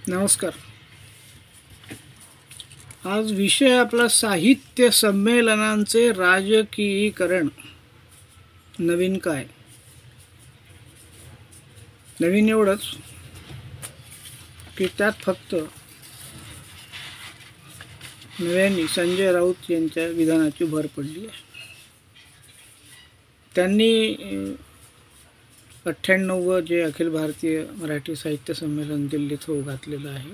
नमस्कार. आज विषय आपला साहित्य संमेलनांचे राजकीयीकरण. नवीन काय? नवीन एवढंच की त्यात फक्त नव्याने संजय राऊत यांच्या विधानाची भर पडली आहे. त्यांनी 98 जे अखिल भारतीय मराठी साहित्य संमेलन दिल्लीत होऊ घातलेलं आहे,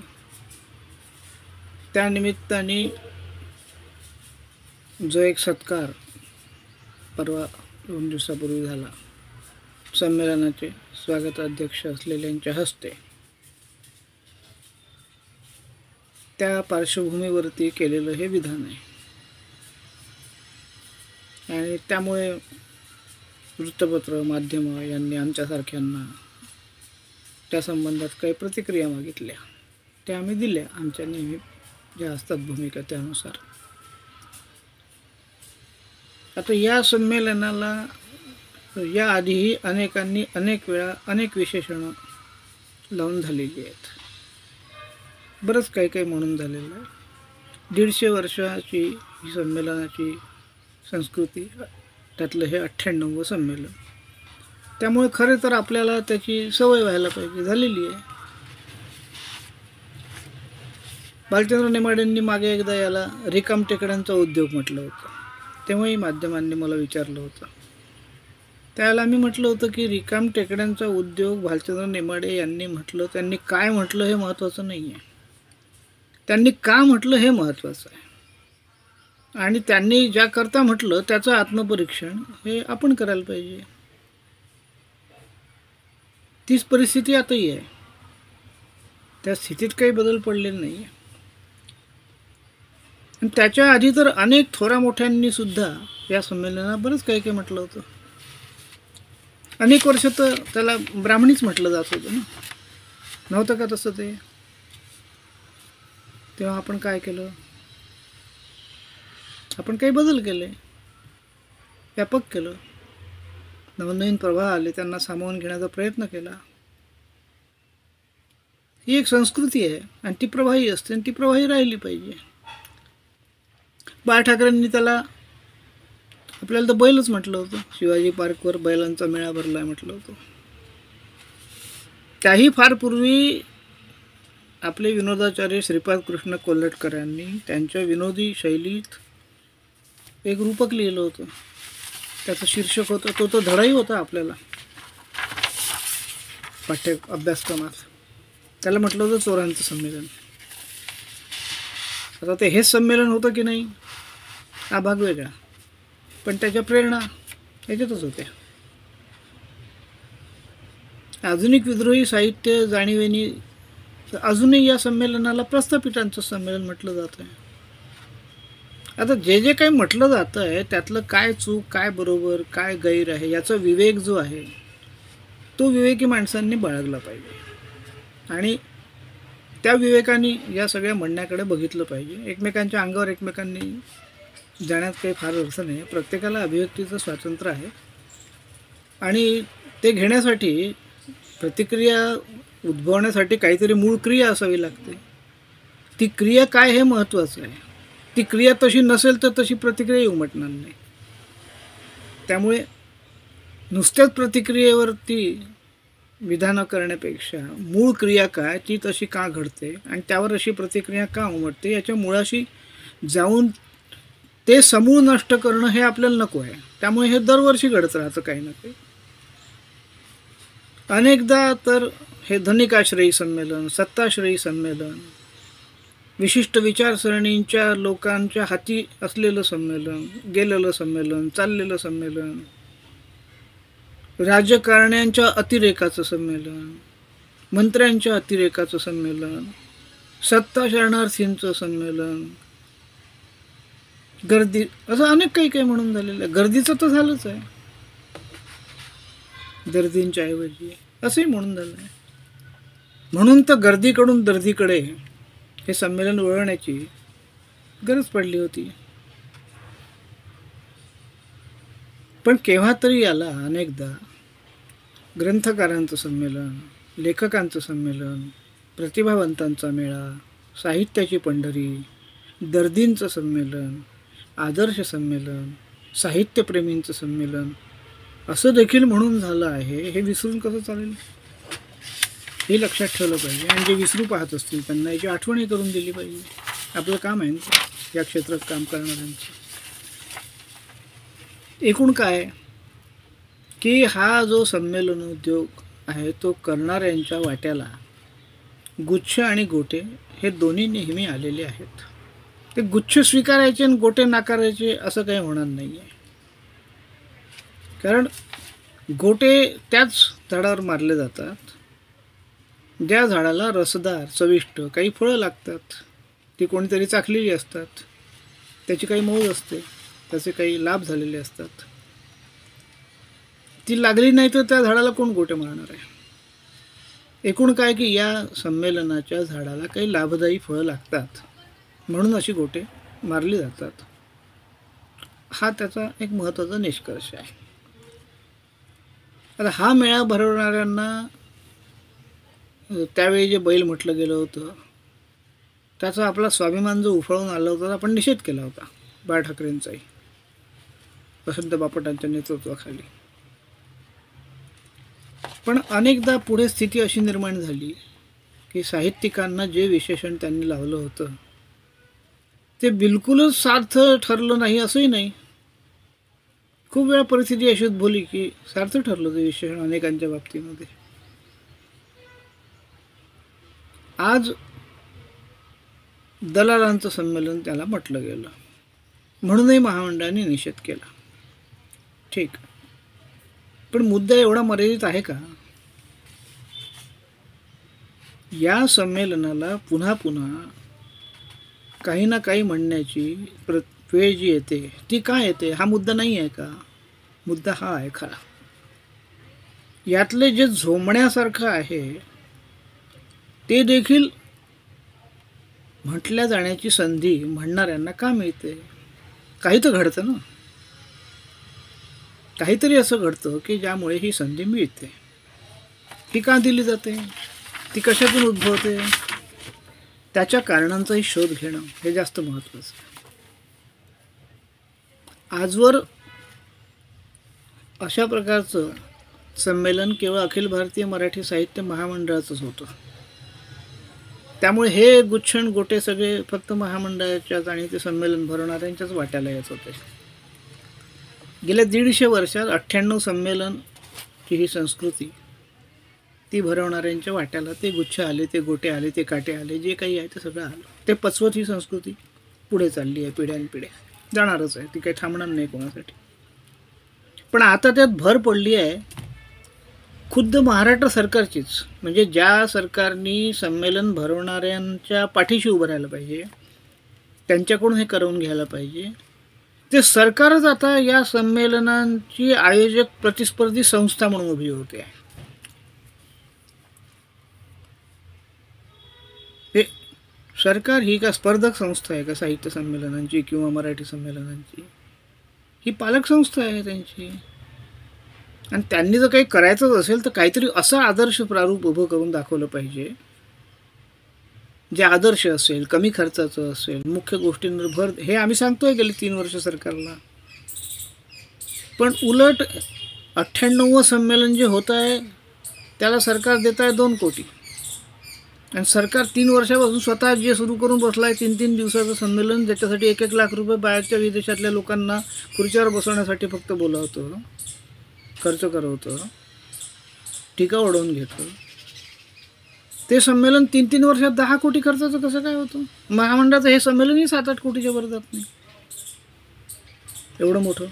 त्यानिमित्ताने जो एक सत्कार परवा 2 दिवसापूर्वी झाला, संमेलनाचे स्वागताध्यक्ष असलेल्यांच्या हस्ते, त्या पार्श्वभूमीवरती केलेलं हे विधान आहे. आणि त्यामुळे वृत्तपत्र माध्यमं यांनी आमच्यासारख्यांना त्या संबंधात काही प्रतिक्रिया मागितल्या, त्या आम्ही दिल्या आमच्या नेहमी ज्या असतात भूमिका त्यानुसार. आता या संमेलनाला याआधीही अनेकांनी अनेक वेळा अनेक विशेषणं लावून झालेली आहेत. बरंच काही काही म्हणून झालेलं आहे. 150 वर्षाची ही संमेलनाची संस्कृती, त्यातलं हे 98वं संमेलन. त्यामुळे खरे तर आपल्याला त्याची सवय व्हायला पाहिजे, झालेली आहे. भालचंद्र नेमाडेंनी मागे एकदा याला रिकाम टेकड्यांचा उद्योग म्हटलं होतं. तेव्हाही माध्यमांनी मला विचारलं होतं. त्यावेळेला मी म्हटलं होतं की रिकाम टेकड्यांचा उद्योग भालचंद्र नेमाडे यांनी म्हटलं, त्यांनी काय म्हटलं हे महत्त्वाचं नाही आहे, त्यांनी का म्हटलं हे महत्त्वाचं आहे. आणि त्यांनी ज्याकरता म्हटलं त्याचं आत्मपरीक्षण हे आपण करायला पाहिजे. तीच परिस्थिती आताही आहे. त्या स्थितीत काही बदल पडलेला नाही आहे. आणि त्याच्या आधी तर अनेक थोरा मोठ्यांनी सुद्धा या संमेलनात बरंच काही काही म्हटलं होतं. अनेक वर्ष तर त्याला ब्राह्मणीच म्हटलं जात होतं ना, नव्हतं का तसं ते? तेव्हा आपण काय केलं? आपण काही बदल केले, व्यापक केलं, नवनवीन प्रवाह आले, त्यांना सामावून घेण्याचा प्रयत्न केला. ही एक संस्कृती आहे आणि ती प्रवाही असते आणि ती प्रवाही राहिली पाहिजे. बाळ ठाकरेंनी त्याला, आपल्याला तर बैलच म्हटलं होतं. शिवाजी पार्कवर बैलांचा मेळा भरला म्हटलं होतं. त्याही फार पूर्वी आपले विनोदाचार्य श्रीपाद कृष्ण कोल्हटकरांनी त्यांच्या विनोदी शैलीत एक रूपक लिहिलं होतं. त्याचं शीर्षक होतं, तो धडाही होता आपल्याला पाठ्य अभ्यासक्रमात. त्याला म्हटलं होतं चोरांचं संमेलन. आता ते हेच संमेलन होतं की नाही हा भाग वेगळा, पण त्याच्या प्रेरणा याच्यातच होत्या. आधुनिक विद्रोही साहित्य जाणीवेनी अजूनही या संमेलनाला प्रस्थापितांचं संमेलन म्हटलं जात आहे. आता जे जे काही म्हटलं जातं आहे त्यातलं काय चूक, काय बरोबर, काय गैर आहे, याचा विवेक जो आहे तो विवेकी माणसांनी बाळगला पाहिजे. आणि त्या विवेकाने या सगळ्या म्हणण्याकडे बघितलं पाहिजे. एकमेकांच्या अंगावर एकमेकांनी जाण्यात काही फार अर्थ नाही. प्रत्येकाला अभिव्यक्तीचं स्वातंत्र्य आहे आणि ते घेण्यासाठी, प्रतिक्रिया उद्भवण्यासाठी काहीतरी मूळ क्रिया असावी लागते. ती क्रिया काय हे महत्त्वाचं आहे. ती क्रिया तशी नसेल तर तशी प्रतिक्रिया उमटणार नाही. त्यामुळे नुसत्याच प्रतिक्रियेवरती विधानं करण्यापेक्षा मूळ क्रिया काय, ती तशी का घडते आणि त्यावर अशी प्रतिक्रिया का उमटते, याच्या मुळाशी जाऊन ते समूळ नष्ट करणं हे आपल्याला नको आहे. त्यामुळे हे दरवर्षी घडत राहतं काही ना काही. अनेकदा तर हे धनिकाश्रयी संमेलन, सत्ताश्रयी संमेलन, विशिष्ट विचारसरणींच्या लोकांच्या हाती असलेलं संमेलन, गेलेलं संमेलन, चाललेलं संमेलन, राजकारण्यांच्या अतिरेकाचं संमेलन, मंत्र्यांच्या अतिरेकाचं संमेलन, सत्ता शरणार्थींचं संमेलन, गर्दी, असं अनेक काही काही म्हणून झालेलं आहे. गर्दीचं तर झालंच आहे, दर्दींच्या ऐवजी असंही म्हणून झालं आहे. म्हणून तर गर्दीकडून दर्दीकडे हे संमेलन वळवण्याची गरज पडली होती. पण केव्हा तरी याला अनेकदा ग्रंथकारांचं संमेलन, लेखकांचं संमेलन, प्रतिभावंतांचा मेळा, साहित्याची पंढरी, दर्दींचं संमेलन, आदर्श संमेलन, साहित्यप्रेमींचं संमेलन असं देखील म्हणून झालं आहे. हे विसरून कसं चालेल? हे लक्षात ठेवलं पाहिजे. आणि जे विसरू पाहत असतील त्यांना याची आठवणी करून दिली पाहिजे. आपलं काम आहे ना या क्षेत्रात काम करणाऱ्यांचं. एकूण काय की हा जो संमेलन उद्योग आहे तो करणाऱ्यांच्या वाट्याला गुच्छ आणि गोटे हे दोन्ही नेहमी आलेले आहेत. ते गुच्छ स्वीकारायचे आणि गोटे नाकारायचे असं काही होणार नाही आहे. कारण गोटे त्याच झाडावर मारले जातात ज्या झाडाला रसदार चविष्ट काही फळं लागतात. ती कोणीतरी चाखलेली असतात, त्याची काही मौज असते, त्याचे काही लाभ झालेले असतात. ती लागली नाही तर त्या झाडाला कोण गोटे मारणार आहे? एकूण काय की या संमेलनाच्या झाडाला काही लाभदायी फळं लागतात म्हणून अशी गोटे मारली जातात. हा त्याचा एक महत्त्वाचा निष्कर्ष आहे. आता हा मेळा भरवणाऱ्यांना त्यावेळी जे बैल म्हटलं गेलं होतं त्याचा आपला स्वाभिमान जो उफाळून आला होता आपण निषेध केला होता बाळा ठाकरेंचाही वसंत बापटांच्या नेतृत्वाखाली. पण अनेकदा पुढे स्थिती अशी निर्माण झाली की साहित्यिकांना जे विशेषण त्यांनी लावलं होतं ते बिलकुलच सार्थ ठरलं नाही असंही नाही. खूप वेळा परिस्थिती अशी उद्भवली की सार्थ ठरलं ते विशेषण अनेकांच्या बाबतीमध्ये. आज दलालांचं संमेलन त्याला म्हटलं गेलं म्हणूनही महामंडळाने निषेध केला. ठीक, पण मुद्दा एवढा मर्यादित आहे का? या संमेलनाला पुन्हा पुन्हा काही ना काही म्हणण्याची वेळ जी येते ती का येते? हा मुद्दा नाही आहे का? मुद्दा हा आहे खरा. यातले जे झोमण्यासारखं आहे ते देखील म्हटल्या जाण्याची संधी म्हणणाऱ्यांना का मिळते? काही तर घडतं ना, काहीतरी असं घडतं की ज्यामुळे ही संधी मिळते. ती का दिली जाते? ती कशातून उद्भवते? त्याच्या कारणांचाही शोध घेणं हे जास्त महत्त्वाचं आहे. आजवर अशा प्रकारचं संमेलन केवळ अखिल भारतीय मराठी साहित्य महामंडळाचंच होतं. त्यामुळे हे गुच्छण गोटे सगळे फक्त महामंडळाच्याच आणि ते संमेलन भरवणाऱ्यांच्याच वाट्याला येत होते. गेल्या 150 वर्षात 98 संमेलनची ही संस्कृती ती भरवणाऱ्यांच्या वाट्याला ते गुच्छ आले, ते गोटे आले, ते काटे आले, जे काही आहे ते सगळं आलं. ते पचवत ही संस्कृती पुढे चालली आहे, पिढ्यानपिढ्या जाणारच आहे, ती काही थांबणार नाही कोणासाठी. पण आता त्यात भर पडली आहे खुद्द महाराष्ट्र सरकारचीच. म्हणजे ज्या सरकारनी संमेलन भरवणाऱ्यांच्या पाठीशी उभं राहायला पाहिजे, त्यांच्याकडून हे करवून घ्यायला पाहिजे, ते सरकारच आता या संमेलनांची आयोजक प्रतिस्पर्धी संस्था म्हणून उभी होते. हे सरकार ही का स्पर्धक संस्था आहे का साहित्य संमेलनांची किंवा मराठी संमेलनांची? ही पालक संस्था आहे त्यांची. आणि त्यांनी जर काही करायचंच असेल तर काहीतरी असं आदर्श प्रारूप उभं करून दाखवलं पाहिजे जे आदर्श असेल, कमी खर्चाचं असेल, मुख्य गोष्टींवर भर. हे आम्ही सांगतोय गेली 3 वर्ष सरकारला. पण उलट 98वं संमेलन जे होत आहे त्याला सरकार देत आहे 2 कोटी. आणि सरकार 3 वर्षापासून स्वतः जे सुरू करून बसला आहे 3-3 दिवसाचं संमेलन, ज्याच्यासाठी 1-1 लाख रुपये बाहेरच्या विदेशातल्या लोकांना खुर्च्यावर बसवण्यासाठी फक्त बोलावतं, खर्च करवतं, टीका ओढवून घेतं. ते संमेलन 3-3 वर्षात 10 कोटी खर्चाचं कसं काय होतं? महामंडळाचं हे संमेलनही 7-8 कोटीच्या वर जात नाही. एवढं मोठं,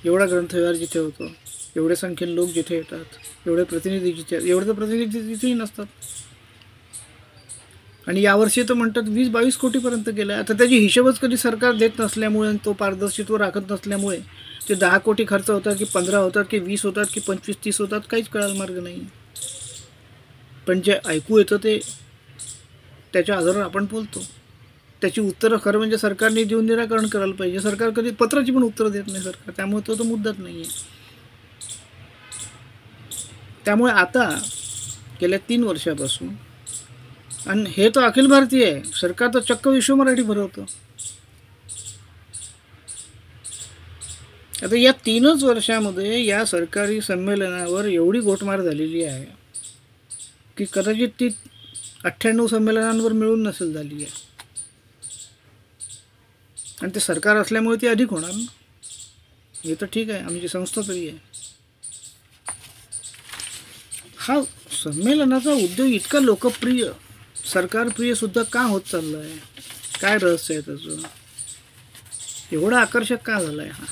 एवढा ग्रंथव्यवहार जिथे होतो, एवढे संख्येने लोक जिथे येतात, एवढे प्रतिनिधी जिथे, एवढे तर प्रतिनिधी तिथेही नसतात. आणि यावर्षी तर म्हणतात 20-22 कोटीपर्यंत गेलं. आता त्याची हिशोबच कधी सरकार देत नसल्यामुळे, तो पारदर्शित्व राखत नसल्यामुळे ते 10 कोटी खर्च होतात की 15 होतात की 20 होतात की 25-30 होतात काहीच कळायला मार्ग नाही. पण जे ऐकू येतं ते त्याच्या आधारावर आपण बोलतो. त्याची उत्तरं खरं म्हणजे सरकारने देऊन निराकरण करायला पाहिजे. सरकार कधी पत्राची पण उत्तरं देत नाही सरकार, त्यामुळे तो मुद्दाच नाही आहे. त्यामुळे आता गेल्या 3 वर्षापासून आणि हे तर अखिल भारतीय आहे, सरकार तर चक्क विश्व मराठी भरवतं. आता या 3च वर्षामध्ये या सरकारी संमेलनावर एवढी गोटमार झालेली आहे की कदाचित ती 98 संमेलनांवर मिळून नसेल झाली आहे. आणि ते सरकार असल्यामुळे ती अधिक होणार ना. हे तर ठीक आहे, आमची संस्था तरी आहे. हा संमेलनाचा उद्योग इतका लोकप्रिय, सरकारप्रिय सुद्धा का होत चालला आहे? काय रहस्य आहे त्याचं? एवढा आकर्षक का झाला आहे हा?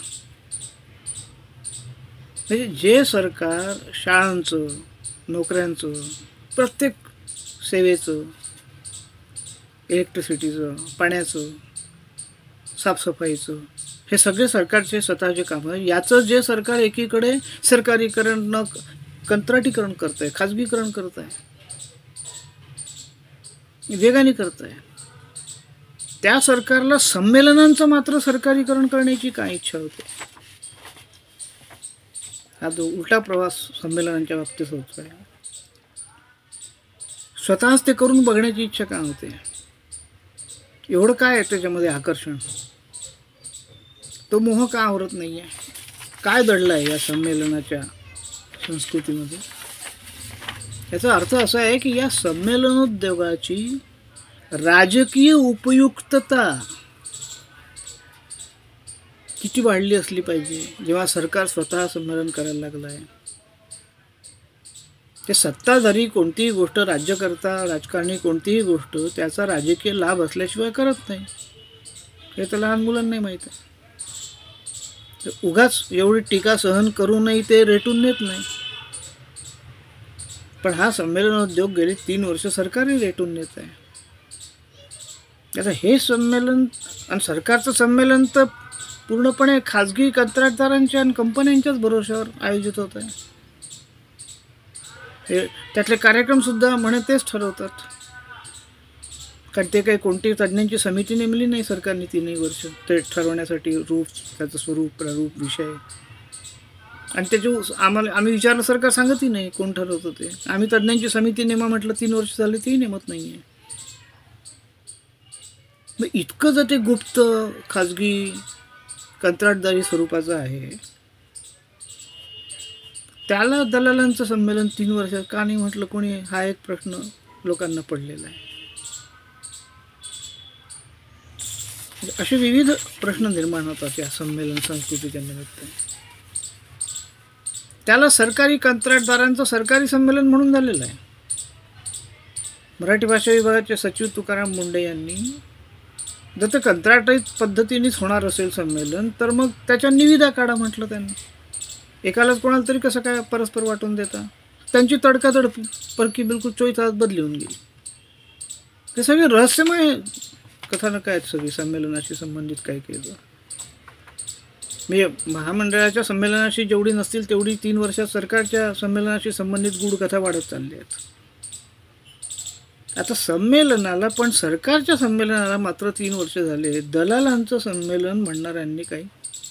म्हणजे जे सरकार शाळांचं, नोकऱ्यांचं, प्रत्येक सेवेचं, इलेक्ट्रिसिटीचं, पाण्याचं, साफसफाईचं, हे सगळे सरकारचे स्वतःचे कामं, याचं जे सरकार एकीकडे सरकारीकरण न कंत्राटीकरण करत आहे, खाजगीकरण करत आहे, वेगाने करत आहे, त्या सरकारला संमेलनांचं मात्र सरकारीकरण करण्याची काय इच्छा होते? हा जो उलटा प्रवास संमेलनांच्या बाबतीत होतो आहे. स्वतःच ते करून बघण्याची इच्छा का होते? एवढं काय आहे त्याच्यामध्ये आकर्षण? तो मोह का आवरत नाही आहे? काय दडलं आहे या संमेलनाच्या संस्कृतीमध्ये? याचा अर्थ असा आहे की या संमेलनोद्योगाची राजकीय उपयुक्तता किती वाढली असली पाहिजे जेव्हा सरकार स्वतः संमेलन करायला लागलं आहे. ते सत्ताधारी कोणतीही गोष्ट, राज्यकर्ता, राजकारणी कोणतीही गोष्ट त्याचा राजकीय लाभ असल्याशिवाय करत नाही, हे तर लहान मुलांनाही माहीत आहे. उगाच एवढी टीका सहन करूनही ते रेटून नेत नाही. पण हा संमेलन उद्योग गेली 3 वर्ष सरकारही रेटून नेत आहे. आता हे संमेलन आणि सरकारचं संमेलन तर पूर्णपणे खाजगी कंत्राटदारांच्या आणि कंपन्यांच्याच भरोश्यावर आयोजित होत आहे. हे त्यातले कार्यक्रमसुद्धा म्हणे तेच ठरवतात, कारण ते काही कोणतीही तज्ज्ञांची समिती नेमली नाही सरकारने 3 वर्ष ते ठरवण्यासाठी रूप, त्याचं स्वरूप, प्रारूप, विषय. आणि त्याच्या आम्ही विचारलं, सरकार सांगतही नाही कोण ठरवतं ते. आम्ही तज्ज्ञांची समिती नेमा म्हटलं, 3 वर्ष झाले तेही नेमत नाही आहे. मग इतकं जर ते गुप्त, खाजगी, कंत्राटदारी स्वरूपाचं आहे, त्याला दलालांचं संमेलन 3 वर्षात का नाही म्हटलं कोणी? हा एक प्रश्न लोकांना पडलेला आहे. असे विविध प्रश्न निर्माण होतात या संमेलन संस्कृतीच्या निमित्ताने. त्याला सरकारी कंत्राटदारांचं सरकारी संमेलन म्हणून झालेलं आहे. मराठी भाषा विभागाचे सचिव तुकाराम मुंडे यांनी जर ते कंत्राटित पद्धतीनेच होणार असेल संमेलन, तर मग त्याच्या निविदा काढा म्हटलं त्यांनी. एकालाच कोणाला तरी कसं काय परस्पर वाटून देता? त्यांची तडकातड परकी बिलकुल 24 तास बदली होऊन गेली. ते सगळे रहस्यमय कथानक आहेत सगळी संमेलनाशी संबंधित. काय केलं म्हणजे महामंडळाच्या संमेलनाशी जेवढी नसतील तेवढी 3 वर्षात सरकारच्या संमेलनाशी संबंधित गूढ कथा वाढत चालल्या आहेत. आता संमेलनाला, पण सरकारच्या संमेलनाला मात्र 3 वर्ष झाले. दलालांचं संमेलन म्हणणाऱ्यांनी काही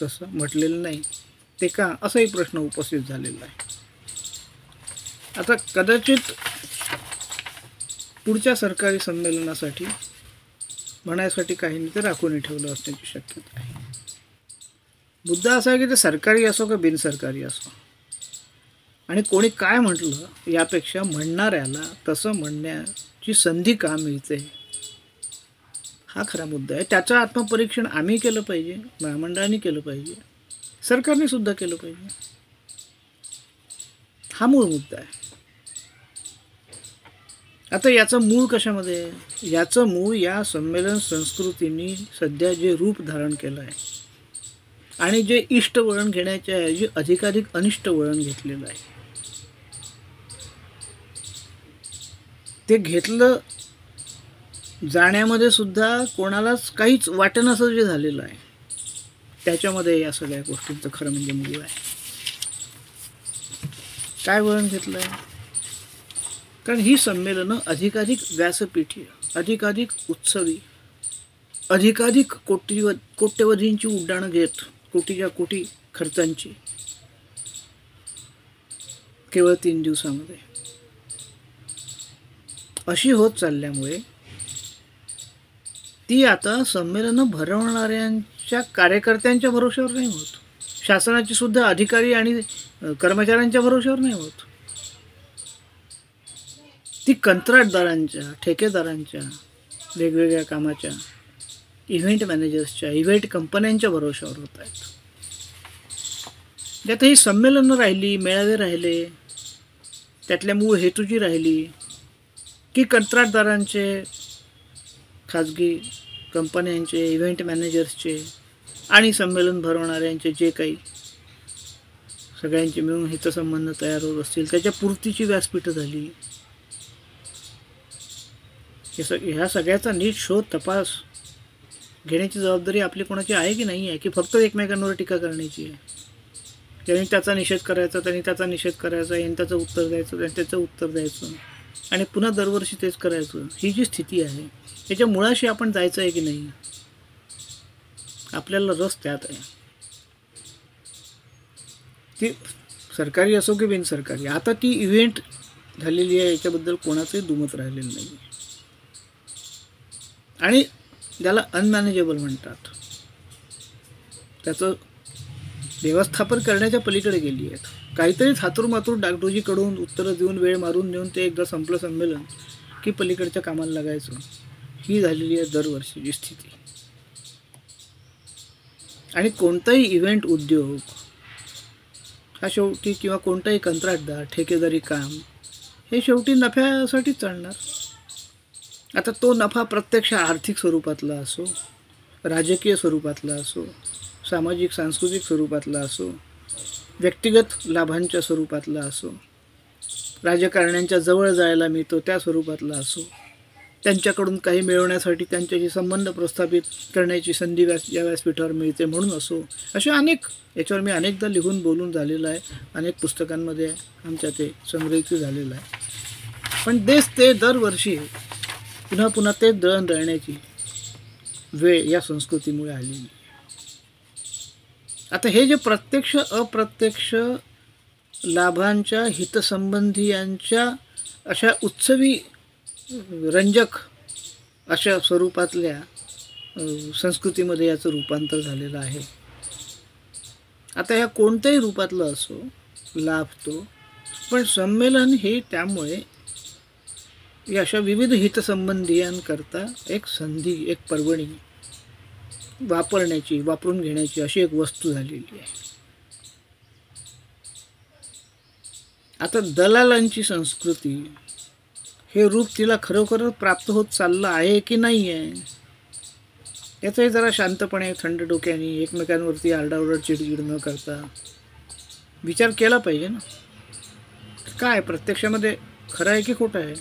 तसं म्हटलेलं नाही. ते का, असाही प्रश्न उपस्थित झालेला आहे. आता कदाचित पुढच्या सरकारी संमेलनासाठी म्हणायसाठी काहींनी ते राखून ठेवलं असण्याची शक्यता आहे. मुद्दा असा आहे की ते सरकारी असो का बिनसरकारी असो, आणि कोणी काय म्हटलं यापेक्षा म्हणणाऱ्याला तसं म्हणण्याची संधी का मिळते, हा खरा मुद्दा आहे. त्याचं आत्मपरीक्षण आम्ही केलं पाहिजे, महामंडळाने केलं पाहिजे, सरकारने सुद्धा केलं पाहिजे. हा मूळ मुद्दा आहे. आता याचं मूळ कशामध्ये आहे? याचं मूळ या संमेलन संस्कृतीने सध्या जे रूप धारण केलं आहे आणि जे इष्ट वळण घेण्याच्या ऐवजी अधिकाधिक अनिष्ट वळण घेतलेलं आहे, ते घेतलं जाण्यामध्ये सुद्धा कोणालाच काहीच वाटेनासं जे झालेलं आहे, त्याच्यामध्ये या सगळ्या गोष्टींचं खरं म्हणजे मूळ आहे. काय वळण घेतलं आहे? कारण ही संमेलनं अधिकाधिक व्यासपीठीय, अधिकाधिक उत्सवी, अधिकाधिक कोट्यवधींची उड्डाणं घेत, कोटीच्या कोटी खर्चांची केवळ 3 दिवसामध्ये. अशी होत चालल्यामुळे ती आता संमेलनं भरवणाऱ्यांच्या कार्यकर्त्यांच्या भरोश्यावर नाही होत, शासनाची सुद्धा अधिकारी आणि कर्मचाऱ्यांच्या भरोश्यावर नाही होत, ती कंत्राटदारांच्या, ठेकेदारांच्या, वेगवेगळ्या कामाच्या, इव्हेंट मॅनेजर्सच्या, इव्हेंट कंपन्यांच्या भरोश्यावर होत आहेत. त्यात ही संमेलनं राहिली, मेळावे राहिले, त्यातल्या मूळ हेतूची राहिली की कंत्राटदारांचे, खाजगी कंपन्यांचे, इव्हेंट मॅनेजर्सचे आणि संमेलन भरवणाऱ्यांचे जे काही सगळ्यांचे मिळून हितसंबंध तयार होत असतील त्याच्या पूर्तीची व्यासपीठं झाली. ह्या सगळ्याचा नीट शोध तपास घेण्याची जबाबदारी आपली कोणाची आहे की नाही आहे, की फक्त एकमेकांवर टीका करण्याची आहे. त्यांनी त्याचा निषेध करायचा, त्यांनी त्याचा निषेध करायचा, यांनी त्याचं उत्तर द्यायचं, त्यांनी त्याचं उत्तर द्यायचं आणि पुन्हा दरवर्षी तेच करायचं. ही जी स्थिती आहे त्याच्या मुळाशी आपण जायचं आहे की नाही, आपल्याला रस त्यात आहे. ती सरकारी असो की बिनसरकारी, आता ती इव्हेंट झालेली आहे, याच्याबद्दल कोणाचंही दुमत राहिलेलं नाही आणि त्याला अनमॅनेजेबल म्हणतात. त्याचं व्यवस्थापन करण्याच्या पलीकडे गेली आहेत. काहीतरी थातूरमातूर डागडोजीकडून उत्तरं देऊन, वेळ मारून देऊन ते एकदा संपलं संमेलन की पलीकडच्या कामाला लागायचं. ही झालेली आहे दरवर्षीची स्थिती. आणि कोणताही इव्हेंट उद्योग हा शेवटी, किंवा कोणताही कंत्राटदार, ठेकेदारी काम हे शेवटी नफ्यासाठी चालणार. आता तो नफा प्रत्यक्ष आर्थिक स्वरूपातला असो, राजकीय स्वरूपातला असो, सामाजिक सांस्कृतिक स्वरूपातला असो, व्यक्तिगत लाभांच्या स्वरूपातला असो, राजकारण्यांच्या जवळ जायला मिळतो त्या स्वरूपातला असो, त्यांच्याकडून काही मिळवण्यासाठी त्यांच्याशी संबंध प्रस्थापित करण्याची संधी या व्यासपीठावर मिळते म्हणून असो, असे अनेक, याच्यावर मी अनेकदा लिहून बोलून झालेलं आहे, अनेक पुस्तकांमध्ये आमच्या ते संग्रहित झालेलं आहे. पण ते दरवर्षी पुन्हा पुन्हा ते दळण दळण्याची वेळ या संस्कृतीमुळे आलेली. आता हे जे प्रत्यक्ष अप्रत्यक्ष लाभांच्या, हितसंबंधी यांच्या अशा उत्सवी, रंजक अशा स्वरूपातल्या संस्कृतीमध्ये याचं रूपांतर झालेलं आहे. आता या कोणत्याही रूपातलं असो, लाभ तो, पण संमेलन हे त्यामुळे या अशा विविध हितसंबंधियांकरता एक संधी, एक पर्वणी वापरण्याची, वापरून घेण्याची अशी एक वस्तू झालेली आहे. आता दलालांची संस्कृती हे रूप तिला खरोखरच प्राप्त होत चाललं आहे की नाही आहे, याचाही जरा शांतपणे, थंड डोक्याने, एकमेकांवरती आरडाओरड, चिडचिड न करता विचार केला पाहिजे ना. काय प्रत्यक्षामध्ये खरं आहे की खोटं आहे?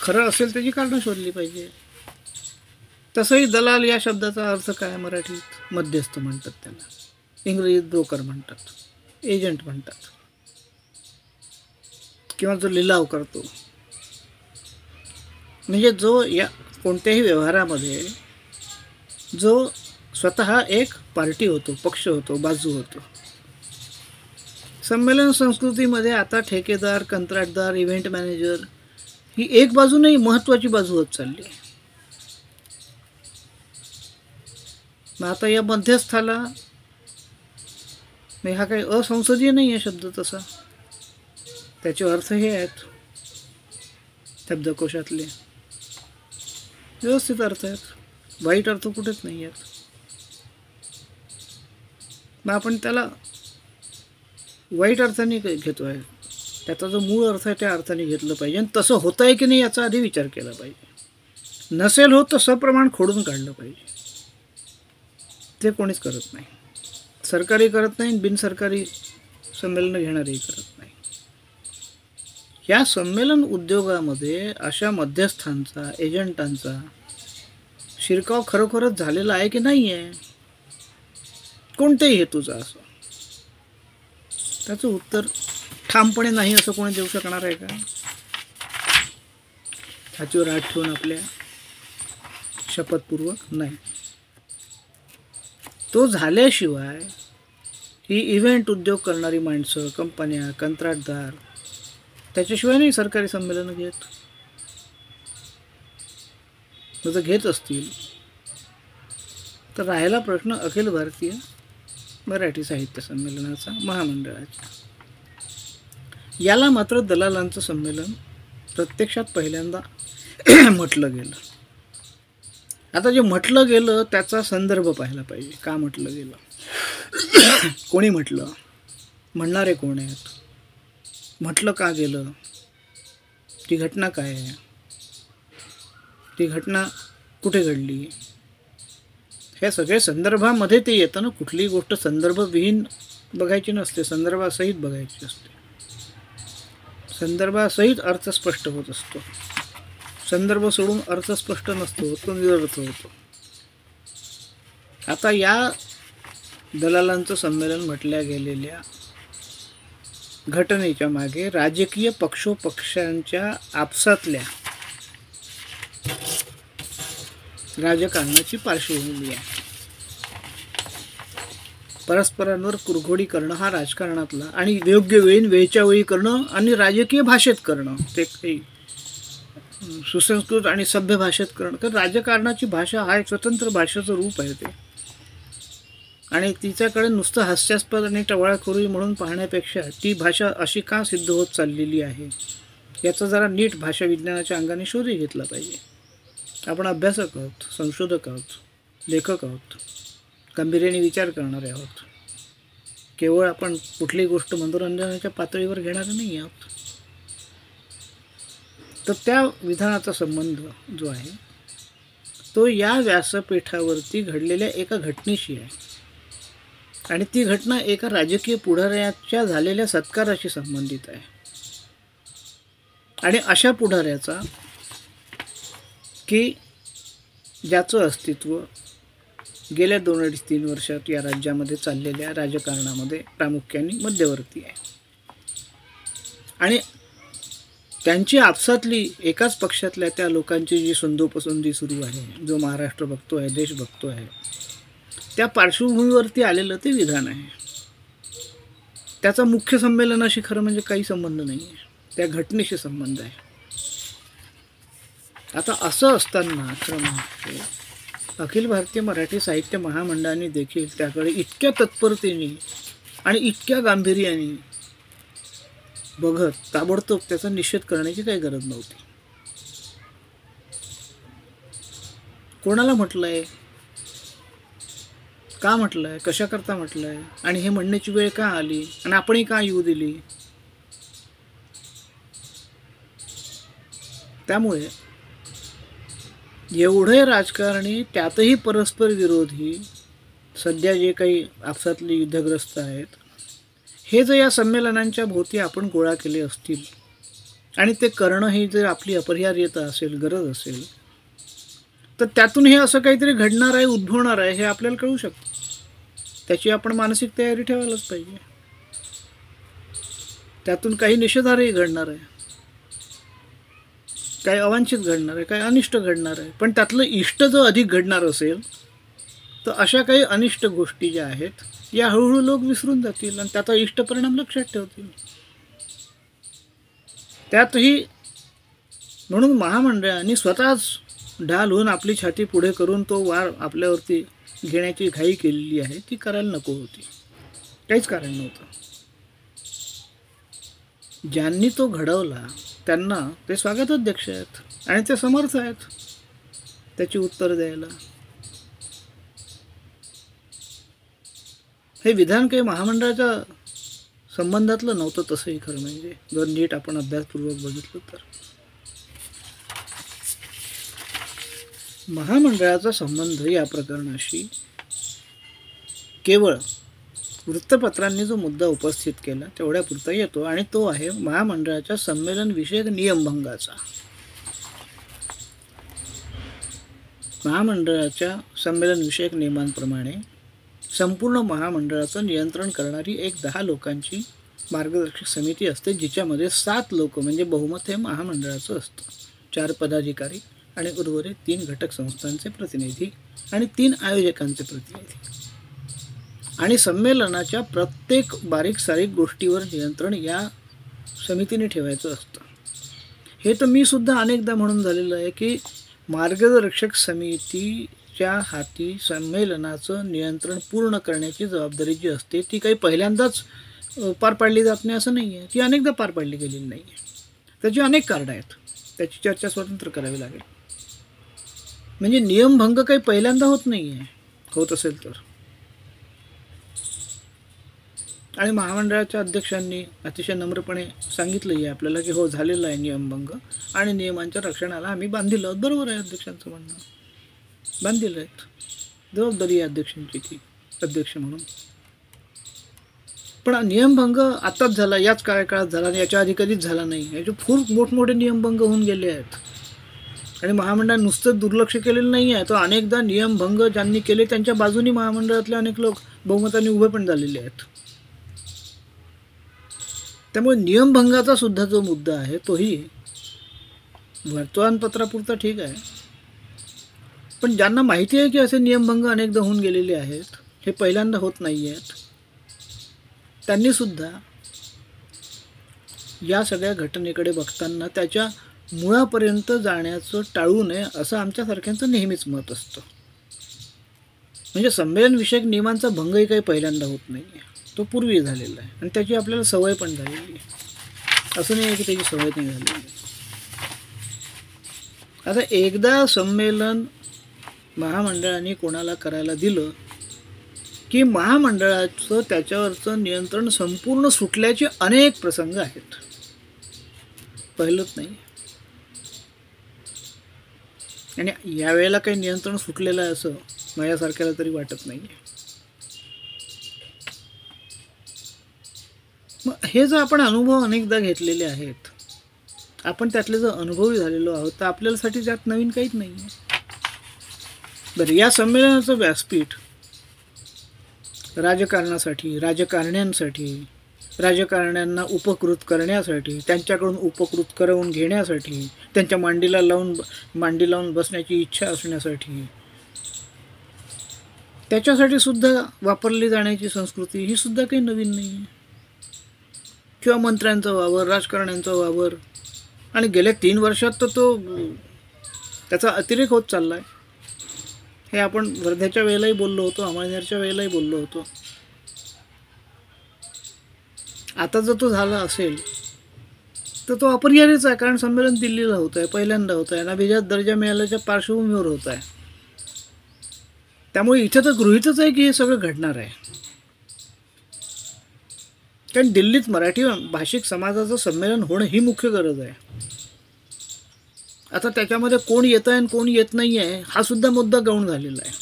खरं असेल त्याची कारणं शोधली पाहिजे. तसंही दलाल या शब्दाचा अर्थ काय मराठीत? मध्यस्थ म्हणतात त्याला, इंग्रजीत ब्रोकर म्हणतात, एजंट म्हणतात, किंवा जो लिलाव करतो. म्हणजे जो या कोणत्याही व्यवहारामध्ये जो स्वतः एक पार्टी होतो, पक्ष होतो, बाजू होतो. संमेलन संस्कृतीमध्ये आता ठेकेदार, कंत्राटदार, इव्हेंट मॅनेजर ही एक बाजू नाही, महत्त्वाची बाजू होत चालली आहे. मग आता या मध्यस्थाला, हा काही असंसदीय नाही आहे शब्द तसा, त्याचे अर्थ हे आहेत शब्दकोशातले, व्यवस्थित अर्थ आहेत, वाईट अर्थ कुठेच नाही आहेत. मग आपण त्याला वाईट अर्थाने घेतो आहे, त्याचा जो मूळ अर्थ आहे त्या अर्थाने घेतलं पाहिजे. आणि तसं होतं आहे की नाही याचा आधी विचार केला पाहिजे. नसेल होत तर सप्रमाण खोडून काढलं पाहिजे. ते कोणीच करत नाही, सरकारी करत नाही, बिनसरकारी संमेलनं घेणारेही करत नाही. या संमेलन उद्योगामध्ये अशा मध्यस्थांचा, एजंटांचा शिरकाव खरोखरच झालेला आहे की नाही आहे, कोणत्याही हेतूचा असो, त्याचं उत्तर ठामपणे नाही असं कोणी देऊ शकणार आहे का? ह्याच्यावर हात ठेवून आपल्या शपथपूर्वक नाही. तो झाल्याशिवाय ही इव्हेंट उद्योग करणारी माणसं, कंपन्या, कंत्राटदार त्याच्याशिवाय नाही सरकारी संमेलनं घेत. जर घेत असतील तर राहिला प्रश्न अखिल भारतीय मराठी साहित्य संमेलनाचा, महामंडळाचा. याला मात्र दलालांचं संमेलन प्रत्यक्षात पहिल्यांदा म्हटलं गेलं. आता जे म्हटलं गेलं त्याचा संदर्भ पाहायला पाहिजे. का म्हटलं गेलं, कोणी म्हटलं, म्हणणारे कोण आहेत, म्हटलं का गेलं, ती घटना काय आहे, ती घटना कुठे घडली, हे सगळे संदर्भामध्ये ते येतं ना. कुठलीही गोष्ट संदर्भविहीन बघायची नसते, संदर्भासहित बघायची असते. संदर्भासहित अर्थ स्पष्ट होत असतो. संदर्भ सोडून अर्थ स्पष्ट नसतो, तो निरर्थ होतो. आता या दलालांचं संमेलन म्हटल्या गेलेल्या घटनेच्या मागे राजकीय पक्षोपक्षांच्या आपसातल्या राजकारणाची पार्श्वभूमी आहे. परस्परांवर कुरघोडी करणं हा राजकारणातला, आणि योग्य वेळी वेळच्या वेळी करणं आणि राजकीय भाषेत करणं, ते काही सुसंस्कृत आणि सभ्य भाषेत करणं. तर राजकारणाची भाषा हा एक स्वतंत्र भाषेचं रूप आहे ते, आणि तिच्याकडे नुसतं हास्यास्पद आणि टवाळखोरी म्हणून पाहण्यापेक्षा ती भाषा अशी का सिद्ध होत चाललेली आहे याचा जरा नीट भाषा विज्ञानाच्या अंगाने शोधही घेतला पाहिजे. आपण अभ्यासक आहोत, संशोधक आहोत, लेखक आहोत, गांभीर्याने विचार करणारे आहोत. केवळ आपण कुठलीही गोष्ट मनोरंजनाच्या पातळीवर घेणारे नाही आहोत. तर त्या विधानाचा संबंध जो आहे तो या व्यासपीठावरती घडलेल्या एका घटनेशी आहे, आणि ती घटना एका राजकीय पुढाऱ्याच्या झालेल्या सत्काराशी संबंधित आहे. आणि अशा पुढाऱ्याचा की ज्याचं अस्तित्व गेल्या 2-3 वर्षात या राज्यामध्ये चाललेल्या राजकारणामध्ये प्रामुख्याने मध्यवर्ती आहे, आणि त्यांची आपसातली एकाच पक्षातल्या त्या लोकांची जी संदोपसंधी सुरू आहे, जो महाराष्ट्र बघतो आहे, देश बघतो आहे, त्या पार्श्वभूमीवरती आलेलं ते विधान आहे. त्याचा मुख्य संमेलनाशी खरं म्हणजे काही संबंध नाही आहे, त्या घटनेशी संबंध आहे. आता असं असताना खरं म्हणजे अखिल भारतीय मराठी साहित्य महामंडळाने देखील त्याकडे इतक्या तत्परतेने आणि इतक्या गांभीर्याने बघत ताबडतोब त्याचा निषेध करण्याची काही गरज नव्हती. कोणाला म्हटलंय, का म्हटलंय, कशाकरता म्हटलंय, आणि हे म्हणण्याची वेळ का आली, आणि आपणही का येऊ दिली. त्यामुळे एवढे राजकारणी, त्यातही परस्पर विरोधी, सध्या जे काही आपसातले युद्धग्रस्त आहेत, हे जर या संमेलनांच्या भोवती आपण गोळा केले असतील, आणि ते करणं ही जर आपली अपरिहार्यता असेल, गरज असेल, तर त्यातून हे असं काहीतरी घडणार आहे, उद्भवणार आहे, हे आपल्याला कळू शकतं. त्याची आपण मानसिक तयारी ठेवायलाच पाहिजे. त्यातून काही निषेधार्हही घडणार आहे, काही अवांछित घडणार आहे, काही अनिष्ट घडणार आहे. पण त्यातलं इष्ट जर अधिक घडणार असेल तर अशा काही अनिष्ट गोष्टी ज्या आहेत या हळूहळू लोक विसरून जातील आणि त्याचा इष्ट परिणाम लक्षात ठेवतील. त्यातही म्हणून महामंडळाने स्वतःच ढाल होऊन आपली छाती पुढे करून तो वार आपल्यावरती घेण्याची घाई केलेली आहे, ती करायला नको होती. काहीच कारण नव्हतं. ज्यांनी तो घडवला त्यांना ते स्वागताध्यक्ष आहेत आणि ते समर्थ आहेत त्याची उत्तर द्यायला. हे विधान काही महामंडळाच्या संबंधातलं नव्हतं तसंही खरं म्हणजे, जर नीट आपण अभ्यासपूर्वक बघितलं तर. महामंडळाचा संबंध या प्रकरणाशी केवळ वृत्तपत्रांनी जो मुद्दा उपस्थित केला तेवढ्यापुरता येतो, आणि तो आहे महामंडळाच्या संमेलनविषयक नियमभंगाचा. महामंडळाच्या संमेलनविषयक नियमांप्रमाणे संपूर्ण महामंडळाचं नियंत्रण करणारी एक 10 लोकांची मार्गदर्शक समिती असते, जिच्यामध्ये 7 लोक म्हणजे बहुमत हे महामंडळाचं असतं. 4 पदाधिकारी आणि उर्वरित 3 घटक संस्थांचे प्रतिनिधी आणि 3 आयोजकांचे प्रतिनिधी. आणि संमेलनाच्या प्रत्येक बारीक सारीक गोष्टीवर नियंत्रण या समितीने ठेवायचं असतं. हे तर मी सुद्धा अनेकदा म्हणून झालेलं आहे की मार्गदर्शक समितीच्या हाती संमेलनाचं नियंत्रण पूर्ण करण्याची जबाबदारी जी असते ती काही पहिल्यांदाच पार पाडली जात नाही असं नाही आहे. ती अनेकदा पार पाडली गेलेली नाही आहे. त्याची अनेक कारणं आहेत. त्याची चर्चा स्वतंत्र करावी लागेल. म्हणजे नियमभंग काही पहिल्यांदा होत नाही आहे. होत असेल तर. आणि महामंडळाच्या अध्यक्षांनी अतिशय नम्रपणे सांगितलंही आहे आपल्याला की हो झालेला आहे नियमभंग आणि नियमांच्या रक्षणाला आम्ही बांधील आहोत. बरोबर आहे अध्यक्षांचं म्हणणं. बांधील आहेत. जबाबदारी आहे अध्यक्षांची ती अध्यक्ष म्हणून. पण नियमभंग आत्ताच झाला, याच कार्यकाळात झाला आणि याच्या आधी कधीच झाला नाही. याचे खूप मोठमोठे नियमभंग होऊन गेले आहेत आणि महामंडळाने नुसतं दुर्लक्ष केलेलं नाही आहे. तो अनेकदा नियमभंग ज्यांनी केले त्यांच्या बाजूनी महामंडळातले अनेक लोक बहुमताने उभे पण झालेले आहेत. त्यामुळे नियमभंगाचा सुद्धा जो मुद्दा आहे तोही वर्तमानपत्रापुरता ठीक आहे. पण ज्यांना माहिती आहे की असे नियमभंग अनेकदा होऊन गेलेले आहेत, हे पहिल्यांदा होत नाही आहेत, त्यांनीसुद्धा या सगळ्या घटनेकडे बघताना त्याच्या मुळापर्यंत जाण्याचं टाळू नये असं आमच्यासारख्यांचं नेहमीच मत असतं. म्हणजे संमेलनविषयक नियमांचा भंगही काही पहिल्यांदा होत नाही आहे. तो पूर्वी झालेला आहे आणि त्याची आपल्याला सवय पण झालेली आहे. असं नाही आहे की त्याची सवय नाही झालेली. आता एकदा संमेलन महामंडळाने कोणाला करायला दिलं की महामंडळाचं त्याच्यावरचं नियंत्रण संपूर्ण सुटल्याचे अनेक प्रसंग आहेत. पहिलंच नाही. आणि यावेळेला काही नियंत्रण सुटलेलं आहे असं माझ्यासारख्याला तरी वाटत नाही. मग हे जर आपण अनुभव अनेकदा घेतलेले आहेत, आपण त्यातले जर अनुभवी झालेलो आहोत, तर आपल्यासाठी त्यात नवीन काहीच नाही आहे. बरं, या संमेलनाचं व्यासपीठ राजकारणासाठी, राजकारण्यांसाठी, राजकारण्यांना उपकृत करण्यासाठी, त्यांच्याकडून उपकृत करवून घेण्यासाठी, त्यांच्या मांडी लावून बसण्याची इच्छा असण्यासाठी, त्याच्यासाठी सुद्धा वापरली जाण्याची संस्कृती ही सुद्धा काही नवीन नाही आहे. किंवा मंत्र्यांचा वावर, राजकारण्यांचा वावर, आणि गेल्या 3 वर्षात तर त्याचा अतिरेक होत चालला आहे. हे आपण वर्ध्याच्या वेळेलाही बोललो होतो, अमळनेरच्या वेळेलाही बोललो होतो. आता जर तो झाला असेल तर तो अपरिहार्यच आहे, कारण संमेलन दिल्लीला होत आहे, पहिल्यांदा होत आहे, अभिजात दर्जा मिळाल्याच्या पार्श्वभूमीवर होत आहे. त्यामुळे इथे तर गृहीतच आहे की हे सगळं घडणार आहे. कारण दिल्लीत मराठी भाषिक समाजाचं संमेलन होणं ही मुख्य गरज आहे. आता त्याच्यामध्ये कोण येतं आहे आणि कोण येत नाही आहे हा सुद्धा मुद्दा गौण झालेला आहे.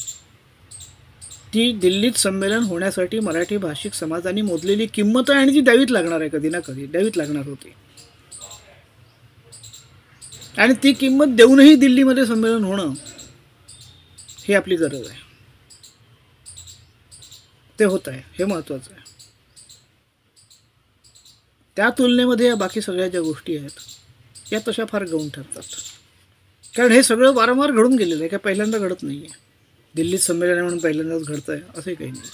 ती दिल्लीत संमेलन होण्यासाठी मराठी भाषिक समाजाने मोजलेली किंमत आहे आणि ती द्यावीच लागणार आहे, कधी ना कधी द्यावीच लागणार होती. आणि ती किंमत देऊनही दिल्लीमध्ये संमेलन होणं ही आपली गरज आहे. ते होत आहे, हे महत्त्वाचं आहे. त्या तुलनेमध्ये या बाकी सगळ्या ज्या गोष्टी आहेत या तशा फार गौण ठरतात. कारण हे सगळं वारंवार घडून गेलेलं आहे, काय पहिल्यांदा घडत नाही आहे. दिल्लीत संमेलन म्हणून पहिल्यांदाच घडतं आहे असंही काही नाही.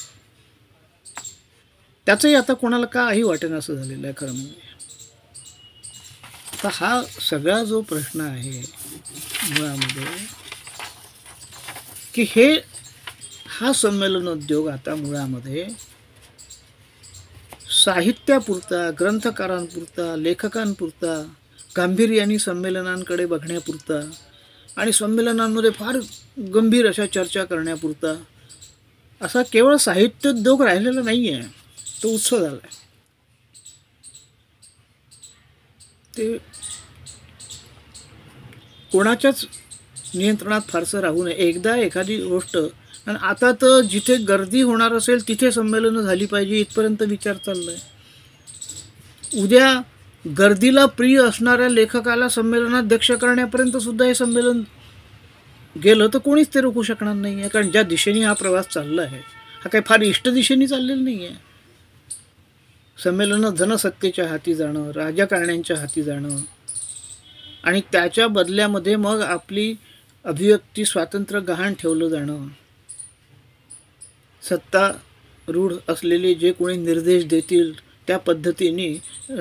त्याचंही आता कोणाला काही वाटेन असं झालेलं आहे खरं म्हणजे. आता हा सगळा जो प्रश्न आहे मुळामध्ये की हा संमेलन उद्योग आता मुळामध्ये साहित्यापुरता, ग्रंथकारांपुरता, लेखकांपुरता, गांभीर्याने संमेलनांकडे बघण्यापुरता आणि संमेलनांमध्ये फार गंभीर अशा चर्चा करण्यापुरता असा केवळ साहित्योद्योग राहिलेला नाही आहे. तो उत्सव झाला आहे. ते कोणाच्याच नियंत्रणात फारसं राहू नये. एकदा एखादी गोष्ट, आणि आता तर जिथे गर्दी होणार असेल तिथे संमेलनं झाली पाहिजे इथपर्यंत विचार चालला आहे. उद्या गर्दीला प्रिय असणाऱ्या लेखकाला संमेलनाध्यक्ष करण्यापर्यंत सुद्धा हे संमेलन गेलं तर कोणीच ते रोखू शकणार नाही आहे. कारण ज्या दिशेने हा प्रवास चालला आहे हा काही फार इष्ट दिशेने चाललेला नाही आहे. संमेलनं जनसत्तेच्या हाती जाणं, राजकारण्यांच्या हाती जाणं आणि त्याच्या बदल्यामध्ये मग आपली अभिव्यक्ती स्वातंत्र्य गहाण ठेवलं जाणं, सत्तारूढ असलेले जे कोणी निर्देश देतील त्या पद्धतीने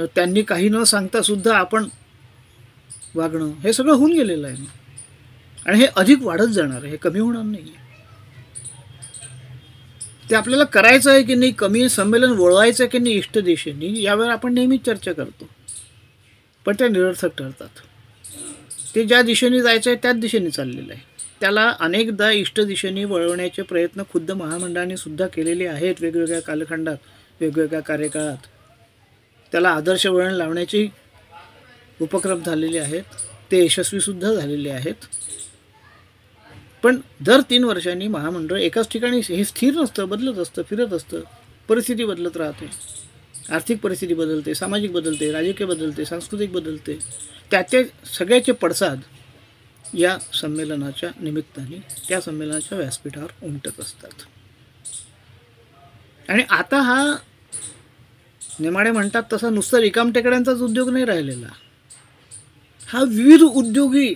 त्यांनी काही न सांगतासुद्धा आपण वागणं हे सगळं होऊन गेलेलं आहे आणि हे अधिक वाढत जाणार आहे, हे कमी होणार नाही. ते आपल्याला करायचं आहे की नाही, कमी संमेलन वळवायचं आहे की नाही इष्ट दिशेने, यावर आपण नेहमीच चर्चा करतो, पण ते निरर्थक ठरतात. ते ज्या दिशेने जायचं आहे त्याच दिशेने चाललेलं आहे. त्याला अनेकदा इष्ट दिशेने वळवण्याचे प्रयत्न खुद्द महामंडळाने सुद्धा केलेले आहेत वेगवेगळ्या कालखंडात, वेगवेगळ्या कार्यकाळात. त्याला आदर्श वळण लावण्याचे उपक्रम झालेले आहेत, ते यशस्वीसुद्धा झालेले आहेत. पण दर 3 वर्षांनी महामंडळ एकाच ठिकाणी हे स्थिर नसतं, बदलत असतं, फिरत असतं. परिस्थिती बदलत राहते, आर्थिक परिस्थिती बदलते, सामाजिक बदलते, राजकीय बदलते, सांस्कृतिक बदलते. त्याचे सगळ्याचे पडसाद या संमेलनाच्या निमित्ताने त्या संमेलनाच्या व्यासपीठावर उमटत असतात. आणि आता हा नेमाडे म्हणतात तसा नुसता रिकामटेकड्यांचाच उद्योग नाही राहिलेला. हा विविध उद्योगी,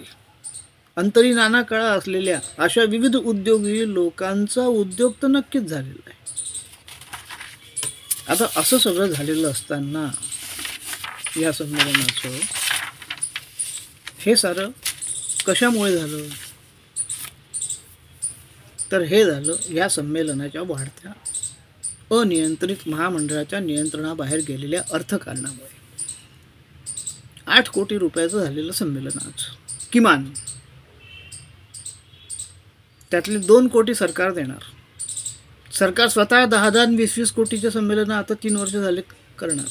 अंतरी नाना कळा असलेल्या अशा विविध उद्योगी लोकांचा उद्योग तर नक्कीच झालेला आहे. आता असं सगळं झालेलं असताना या संमेलनाचं हे सारं कशामुळे झालं, तर हे झालं या संमेलनाच्या वाढत्या अनियंत्रित महामंडळाच्या नियंत्रणाबाहेर गेलेल्या अर्थकारणामुळे. 8 कोटी रुपयाचं झालेलं संमेलन आज किमान, त्यातले 2 कोटी सरकार देणार. सरकार स्वतः 10-10 20-20 कोटीचे संमेलन आता 3 वर्ष झाले करणार.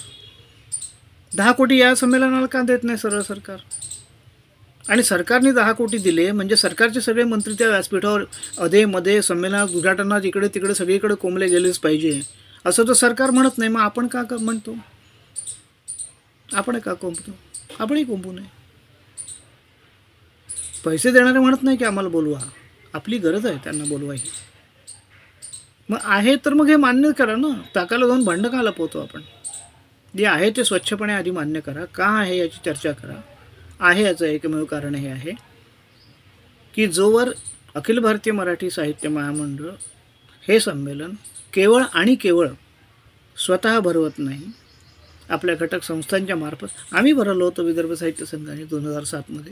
10 कोटी या संमेलनाला का देत नाही सरळ सरकार? आणि सरकारने 10 कोटी दिले म्हणजे सरकारचे सगळे मंत्री त्या व्यासपीठावर अधेमध्ये संमेलनात उद्घाटनात इकडे तिकडे सगळीकडे कोंबले गेलेच पाहिजे असं तर सरकार म्हणत नाही. मग आपण का म्हणतो? आपण का कोंबतो? आपणही कोंबू नये. पैसे देणारे म्हणत नाही की आम्हाला बोलवा, आपली गरज आहे त्यांना बोलवायची. मग आहे तर मग हे मान्य करा ना. टाकायला जाऊन भांडं का लपवतो आपण? जे आहे ते स्वच्छपणे आधी मान्य करा. का आहे याची चर्चा करा. आहे याचं एकमेव कारण हे आहे की जोवर अखिल भारतीय मराठी साहित्य महामंडळ हे संमेलन केवळ आणि केवळ स्वतः भरवत नाही, आपल्या घटक संस्थांच्या मार्फत. आम्ही भरवलं होतं विदर्भ साहित्य संघाने 2007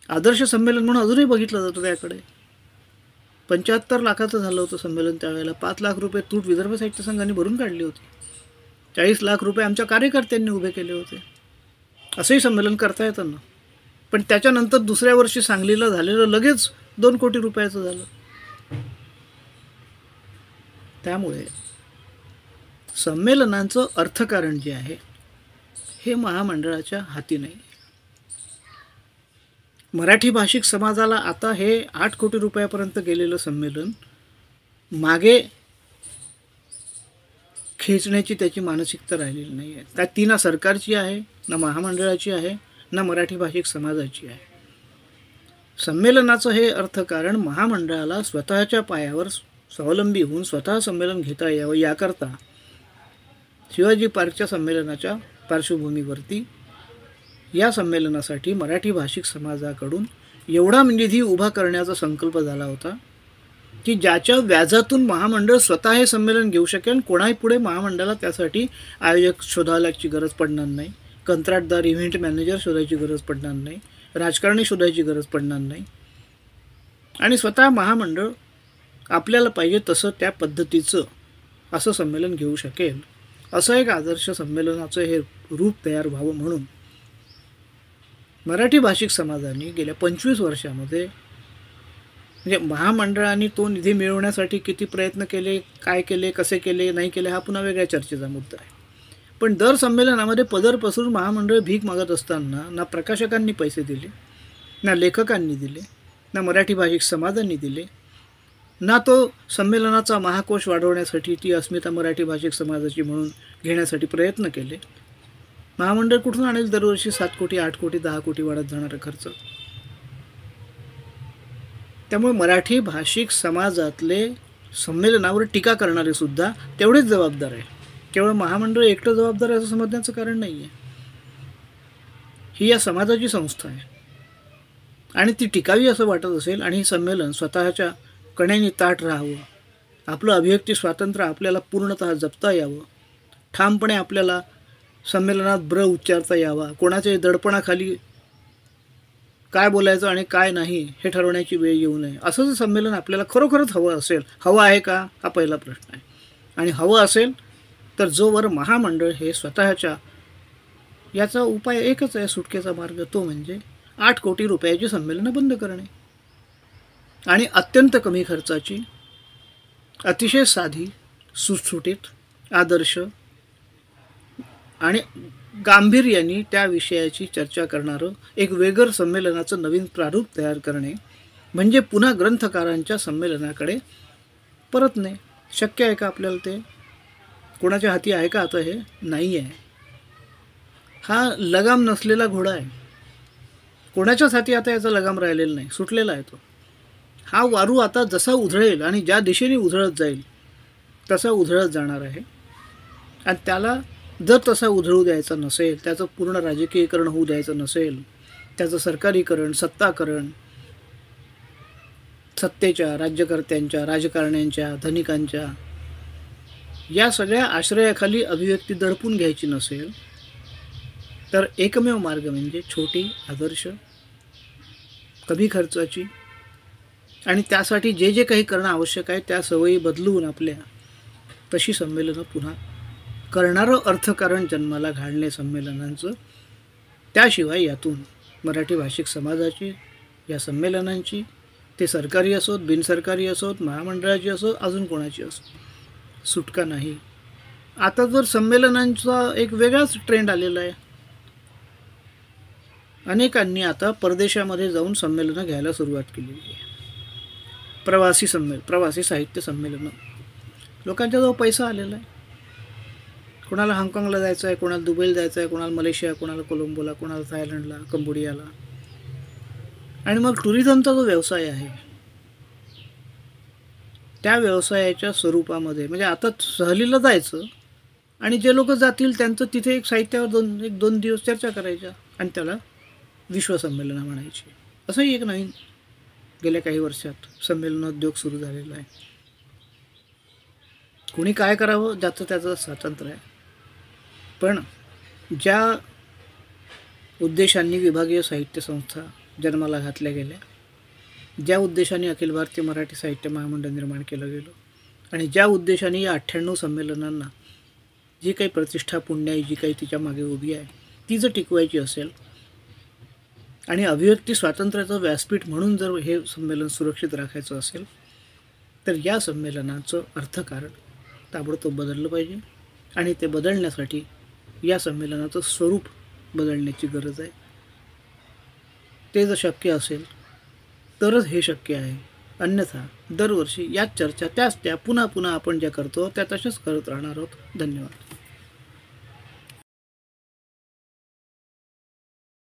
आदर्श संमेलन म्हणून अजूनही बघितलं जातं त्याकडे. 75 लाखाचं झालं होतं संमेलन त्यावेळेला. 5 लाख रुपये तूट विदर्भ साहित्य संघाने भरून काढली होती. 40 लाख रुपये आमच्या कार्यकर्त्यांनी उभे केले होते. असंही संमेलन करता येतं ना. पण त्याच्यानंतर दुसऱ्या वर्षी सांगलीला झालेलं लगेच 2 कोटी रुपयाचं झालं. त्यामुळे संमेलनांचं अर्थकारण जे आहे हे महामंडळाच्या हाती नाही. मराठी भाषिक समाजाला आता हे 8 कोटी रुपयापर्यंत गेलेलं संमेलन मागे खेचण्याची त्याची मानसिकता राहिलेली नाही आहे. त्यात ती ना सरकारची आहे, ना महामंडळाची आहे, ना मराठी भाषिक समाजाची आहे. संमेलनाचं हे अर्थकारण महामंडळाला स्वतःच्या पायावर स्वावलंबी होऊन स्वतः संमेलन घेता यावं याकरता शिवाजी पार्कच्या संमेलनाच्या पार्श्वभूमीवरती या संमेलनासाठी मराठी भाषिक समाजाकडून एवढा निधी उभा करण्याचा संकल्प झाला होता की ज्याच्या व्याजातून महामंडळ स्वतः हे संमेलन घेऊ शकेल. कोणाही पुढे महामंडळाला त्यासाठी आयोजक शोधायची गरज पडणार नाही, कंत्राटदार इव्हेंट मॅनेजर शोधायची गरज पडणार नाही, राजकारणी शोधायची गरज पडणार नाही. आणि स्वतः महामंडळ आपल्याला पाहिजे तसं त्या पद्धतीचं असं संमेलन घेऊ शकेल. असं एक आदर्श संमेलनाचं हे रूप तयार व्हावं म्हणून मराठी भाषिक समाजाने गेल्या 25 वर्षामध्ये म्हणजे महामंडळाने तो निधी मिळवण्यासाठी किती प्रयत्न केले, काय केले, कसे केले, नाही केले हा पुन्हा वेगळ्या चर्चेचा मुद्दा आहे. पण दर संमेलनामध्ये पदर पसरून महामंडळ भीक मागत असताना ना प्रकाशकांनी पैसे दिले, ना लेखकांनी दिले, ना मराठी भाषिक समाजांनी दिले, ना तो संमेलनाचा महाकोश वाढवण्यासाठी ती अस्मिता मराठी भाषिक समाजाची म्हणून घेण्यासाठी प्रयत्न केले. महामंडळ कुठून आणेल दरवर्षी 7 कोटी, 8 कोटी, 10 कोटी वाढत जाणारा खर्च? त्यामुळे मराठी भाषिक समाजातले संमेलनावर टीका करणारे सुद्धा तेवढेच जबाबदार आहे. केवळ महामंडळ एकटं जबाबदार आहे असं समजण्याचं कारण नाही आहे. ही या समाजाची संस्था आहे आणि ती टिकावी असं वाटत असेल आणि हे संमेलन स्वतःच्या कण्याने ताठ राहावं, आपलं अभिव्यक्ती स्वातंत्र्य आपल्याला पूर्णतः जपता यावं, ठामपणे आपल्याला संमेलनात उच्चारता यावा, कोणाच्याही दडपणाखाली काय बोलायचं आणि काय नाही हे ठरवण्याची वेळ येऊ नये. असं जर संमेलन आपल्याला खरोखरच हवं असेल, हवं आहे का हा पहिला प्रश्न आहे. आणि हवं असेल तर जोवर महामंडळ हे स्वतःच्या, याचा उपाय एकच आहे, सुटकेचा मार्ग, तो म्हणजे 8 कोटी रुपयाची संमेलनं बंद करणे आणि अत्यंत कमी खर्चाची, अतिशय साधी, सुटसुटीत, आदर्श आणि गांभीर्याने त्या विषयाची चर्चा करणारं एक वेगळं संमेलनाचं नवीन प्रारूप तयार करणे, म्हणजे पुन्हा ग्रंथकारांच्या संमेलनाकडे परतणे. शक्य आहे का आपल्याला ते? कोणाच्या हाती आहे का आता हे? नाही आहे. हा लगाम नसलेला घोडा आहे. कोणाच्याच हाती आता याचा लगाम राहिलेला नाही, सुटलेला आहे तो. हा वारू आता जसा उधळेल आणि ज्या दिशेने उधळत जाईल तसा उधळत जाणार आहे. आणि त्याला जर तसा उधळू द्यायचा नसेल, त्याचं पूर्ण राजकीयकरण होऊ द्यायचं नसेल, त्याचं सरकारीकरण, सत्ताकरण, सत्तेच्या, राज्यकर्त्यांच्या, राजकारण्यांच्या, धनिकांच्या या सगळ्या आश्रयाखाली अभिव्यक्ती दडपून घ्यायची नसेल, तर एकमेव मार्ग म्हणजे छोटी, आदर्श, कमी खर्चाची आणि त्यासाठी जे जे काही करणं आवश्यक आहे त्या सवयी बदलून आपल्या तशी संमेलनं पुन्हा करणारं अर्थकारण जन्माला घालणे संमेलनांचं. त्याशिवाय यातून मराठी भाषिक समाजाची, या संमेलनांची, ते सरकारी असोत, बिनसरकारी असोत, महामंडळाची असोत, अजून कोणाची असोत, सुटका नाही. आता जर संमेलनांचा एक वेगळाच ट्रेंड आलेला आहे. अनेकांनी आता परदेशामध्ये जाऊन संमेलनं घ्यायला सुरुवात केलेली आहे. प्रवासी साहित्य संमेलनं. लोकांच्याजवळ पैसा आलेला आहे. कोणाला हाँगकाँगला जायचं आहे, कोणाला दुबईला जायचं आहे, कोणाला मलेशिया, कोणाला कोलंबोला, कोणाला थायलंडला, कंबोडियाला. आणि मग टुरिझमचा जो व्यवसाय आहे त्या व्यवसायाच्या स्वरूपामध्ये, म्हणजे आता सहलीला जायचं आणि जे लोक जातील त्यांचं तिथे एक साहित्यावर दोन दिवस चर्चा करायच्या आणि त्याला विश्वसंमेलनं म्हणायची. असंही एक नवीन गेल्या काही वर्षात संमेलनोद्योग सुरू झालेला आहे. कोणी काय करावं ज्याचं त्याचं स्वातंत्र्य आहे. पण ज्या उद्देशांनी विभागीय साहित्य संस्था जन्माला घातल्या गेल्या, ज्या उद्देशाने अखिल भारतीय मराठी साहित्य महामंडळ निर्माण केलं गेलं आणि ज्या उद्देशाने या 98 संमेलनांना जी काही प्रतिष्ठा, पुण्याई जी काही तिच्या मागे उभी आहे, ती जर टिकवायची असेल आणि अभिव्यक्ती स्वातंत्र्याचं व्यासपीठ म्हणून जर हे संमेलन सुरक्षित राखायचं असेल, तर या संमेलनाचं अर्थकारण ताबडतोब बदललं पाहिजे. आणि ते बदलण्यासाठी या संमेलनाचं स्वरूप बदलण्याची गरज आहे. ते जर शक्य असेल तरच हे शक्य आहे. अन्यथा दरवर्षी याच चर्चा, त्याच पुन्हा पुन्हा आपण ज्या करतो त्या तशाच करत राहणार आहोत. धन्यवाद.